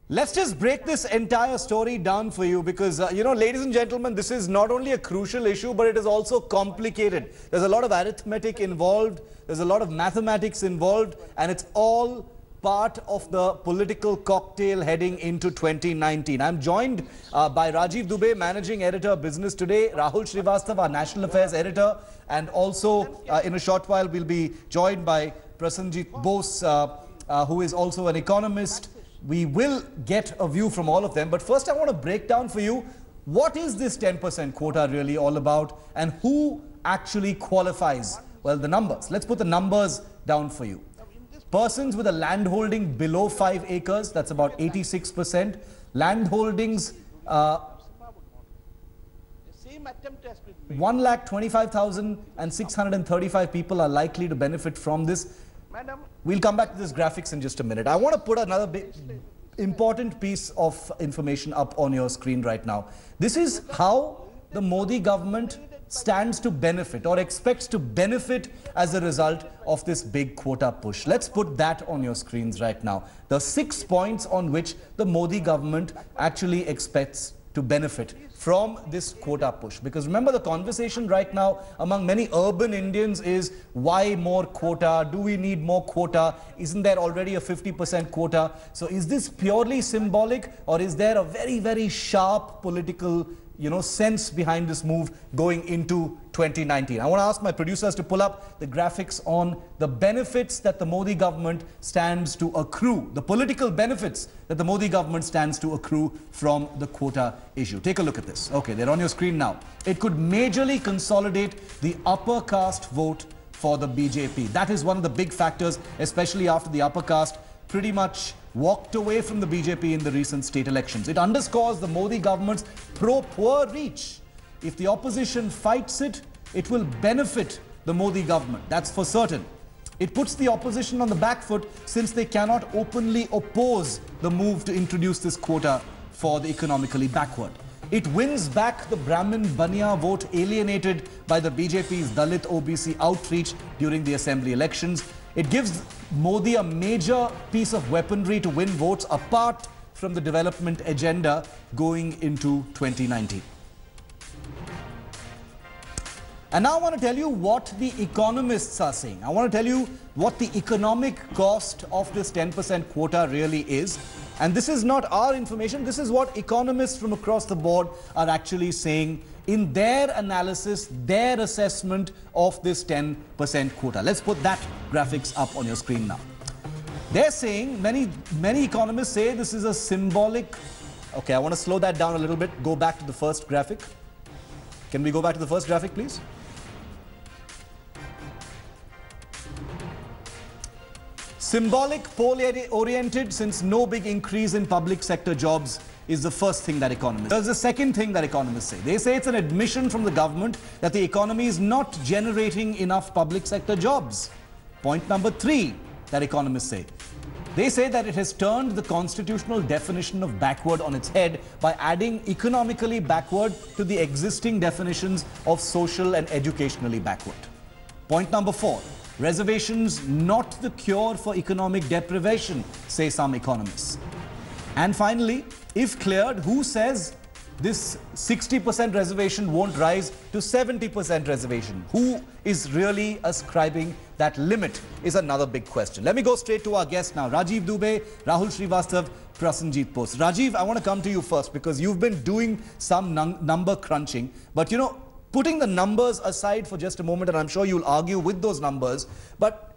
Let's just break this entire story down for you because, ladies and gentlemen, this is not only a crucial issue, but it is also complicated. There's a lot of arithmetic involved, there's a lot of mathematics involved, and it's all part of the political cocktail heading into 2019. I'm joined by Rajiv Dubey, Managing Editor, Business Today, Rahul Srivastava, our National Affairs Editor, and also in a short while we'll be joined by Prasenjit Bose, who is also an economist. We will get a view from all of them, but first I want to break down for you what is this 10% quota really all about and who actually qualifies. Well, the numbers. Let's put the numbers down for you. Persons with a land holding below 5 acres, that's about 86%. Land holdings, 1,25,635 people are likely to benefit from this. We'll come back to this graphics in just a minute. I want to put another important piece of information up on your screen right now. This is how the Modi government stands to benefit or expects to benefit as a result of this big quota push. Let's put that on your screens right now. The 6 points on which the Modi government actually expects to benefit from this quota push. Because remember, the conversation right now among many urban Indians is, why more quota? Do we need more quota? Isn't there already a 50% quota? So is this purely symbolic, or is there a very, very sharp political sense behind this move going into 2019? I want to ask my producers to pull up the graphics on the benefits that the Modi government stands to accrue, the political benefits that the Modi government stands to accrue from the quota issue. Take a look at this. Okay, they're on your screen now. It could majorly consolidate the upper caste vote for the BJP. That is one of the big factors, especially after the upper caste pretty much walked away from the BJP in the recent state elections. It underscores the Modi government's pro-poor reach. If the opposition fights it, it will benefit the Modi government. That's for certain. It puts the opposition on the back foot since they cannot openly oppose the move to introduce this quota for the economically backward. It wins back the Brahmin Baniya vote alienated by the BJP's Dalit OBC outreach during the assembly elections. It gives Modi a major piece of weaponry to win votes apart from the development agenda going into 2019. And now I want to tell you what the economists are saying. I want to tell you what the economic cost of this 10% quota really is. And this is not our information. This is what economists from across the board are actually saying in their analysis, their assessment of this 10% quota. Let's put that graphics up on your screen now. They're saying, many economists say this is a symbolic... Okay, I want to slow that down a little bit. Go back to the first graphic. Can we go back to the first graphic, please? Symbolic, poll-oriented, since no big increase in public sector jobs is the first thing that economists say. There's the second thing that economists say. They say it's an admission from the government that the economy is not generating enough public sector jobs. Point number 3 that economists say. They say that it has turned the constitutional definition of backward on its head by adding economically backward to the existing definitions of social and educationally backward. Point number 4. Reservations not the cure for economic deprivation, say some economists. And finally, if cleared, who says this 60% reservation won't rise to 70% reservation? Who is really ascribing that limit is another big question. Let me go straight to our guest now. Rajiv Dubey, Rahul Srivastava, Prasenjit Bose. Rajiv, I want to come to you first because you've been doing some number crunching. But putting the numbers aside for just a moment, and I'm sure you'll argue with those numbers, but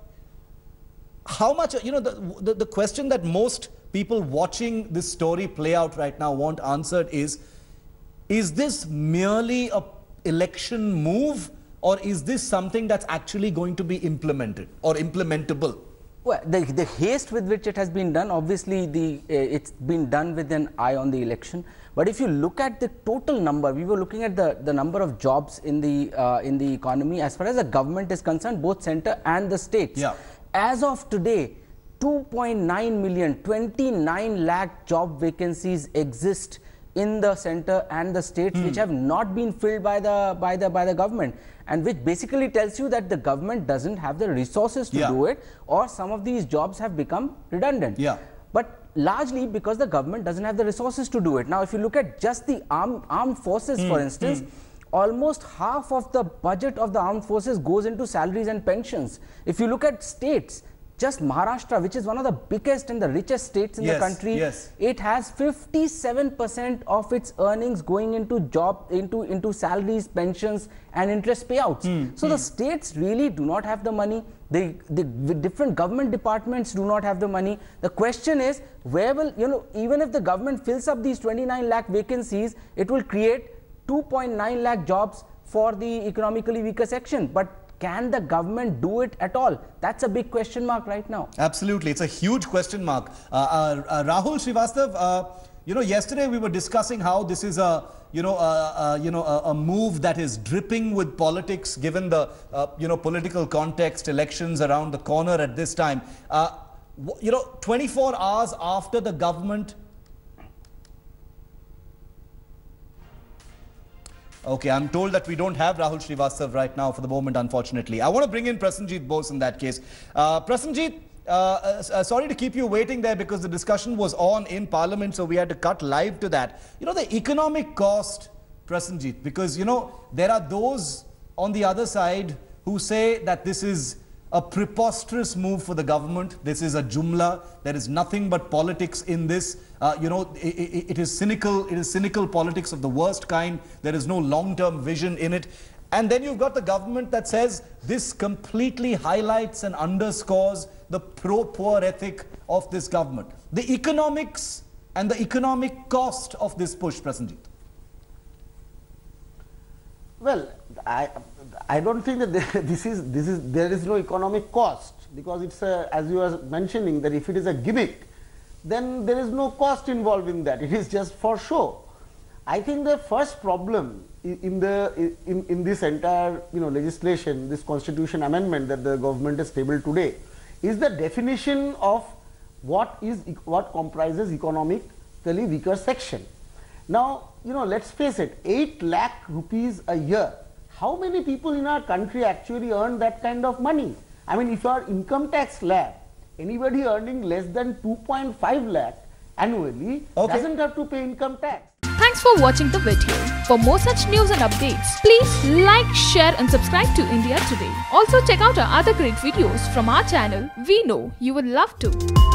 how much, the question that most people watching this story play out right now want answered is this merely an election move, or is this something that's actually going to be implemented or implementable? Well, the haste with which it has been done, obviously it's been done with an eye on the election. But if you look at the total number, we were looking at the number of jobs in the economy as far as the government is concerned, both center and the states. Yeah. As of today, 2.9 million, 29 lakh job vacancies exist in the center and the states, which have not been filled by the government, and which basically tells you that the government doesn't have the resources to do it, or some of these jobs have become redundant. Yeah. But largely because the government doesn't have the resources to do it. Now, if you look at just the armed forces, for instance, almost half of the budget of the armed forces goes into salaries and pensions. If you look at states, just Maharashtra, which is one of the biggest and the richest states in the country, it has 57% of its earnings going into salaries, pensions and interest payouts. So the states really do not have the money. The different government departments do not have the money. The question is, where will, even if the government fills up these 29 lakh vacancies, it will create 2.9 lakh jobs for the economically weaker section. But can the government do it at all? That's a big question mark right now. Absolutely. It's a huge question mark. Rahul Srivastav, yesterday we were discussing how this is a move that is dripping with politics, given the, political context, elections around the corner at this time. 24 hours after the government. Okay, I'm told that we don't have Rahul Srivastav right now for the moment, unfortunately. I want to bring in Prasenjit Bose in that case. Prasenjit, sorry to keep you waiting there because the discussion was on in Parliament, so we had to cut live to that. The economic cost, Prasenjit, because, there are those on the other side who say that this is a preposterous move for the government. This is a jumla. There is nothing but politics in this. It is cynical. It is cynical politics of the worst kind. There is no long-term vision in it. And then you've got the government that says this completely highlights and underscores the pro-poor ethic of this government. The economics and the economic cost of this push, Prasenjit. Well, I don't think that there is no economic cost, because it's as you were mentioning, that if it is a gimmick, then there is no cost involved in that. It is just for show. I think the first problem in this entire legislation, this constitution amendment that the government has tabled today, is the definition of what comprises economically weaker section. Now, let's face it, 8 lakh rupees a year. How many people in our country actually earn that kind of money? I mean, if you are income tax slab, anybody earning less than 2.5 lakh annually doesn't have to pay income tax. Thanks for watching the video. For more such news and updates, please like, share and subscribe to India Today. Also check out our other great videos from our channel. We know you will love to.